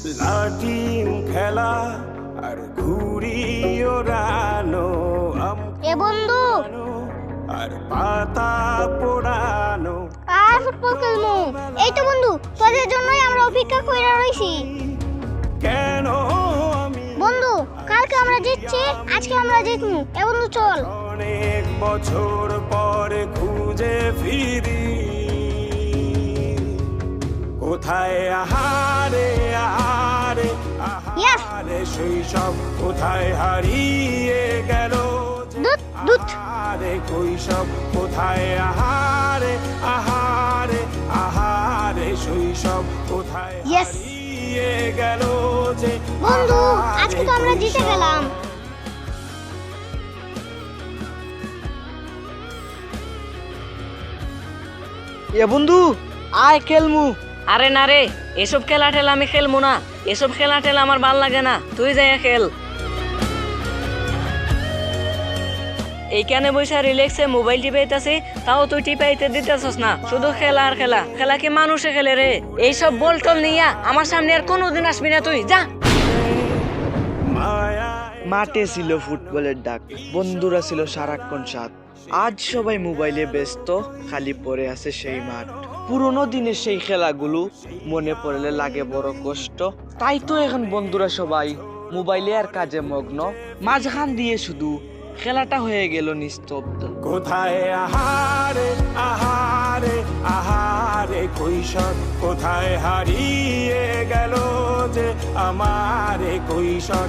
লাটিম খেলা আর ঘুড়ি ওড়ানো, এ বন্ধু আর পাতা পোড়ানো। আর ফুটবল খেলমু। এই তো বন্ধু, তোদের জন্যই আমরা অপেক্ষা কইরা রইছি। কেন আমি বন্ধু, কালকে আমরা জিতছি, আজকে আমরা জিতমু। এ বন্ধু চল। অনেক বছর পরে খুঁজে ফিরি, কোথায় আহারে আহারে Yes! আহারে শৈশব, কোথায় হারিয়ে গেল দুধ দুধ। আহারে কৈশব, কোথায় আহারে আহারে আহারে শৈশব, কোথায় Yes! হারিয়ে গেল যে বন্ধু, আহারে আজকে তো আমরা জিতে কৈশব। গেলাম। এ বন্ধু আয় খেলমু। আরে না রে, এসব খেলা টেলা আমি খেলবো না। এসব খেলা টেলা আমার ভাল লাগে না, তুই যাই খেল। এইখানে বসে রিল্যাক্সে মোবাইল টিপাইতেছি, তাও তুই টিপাইতে দিতেছস না। শুধু খেলা আর খেলা। খেলা কি মানুষে খেলে রে? এইসব বল টল নিয়া আমার সামনে আর কোনোদিন আসবি না তুই, যা। মাঠে ছিল ফুটবলের ডাক, বন্ধুরা ছিল সারাক্ষণ সাথ। আজ সবাই মোবাইলে ব্যস্ত, খালি পড়ে আছে সেই মাঠ। পুরোনো দিনের সেই খেলাগুলো মনে পড়লে লাগে বড় কষ্ট। তাই তো এখন বন্ধুরা সবাই মোবাইলে আর কাজে মগ্ন। মাঝখান দিয়ে শুধু খেলাটা হয়ে গেল নিস্তব্ধ। কোথায় আহারে আহারে আহারে কৈশোর, কোথায় হারিয়ে গেল যে আমার কৈশোর।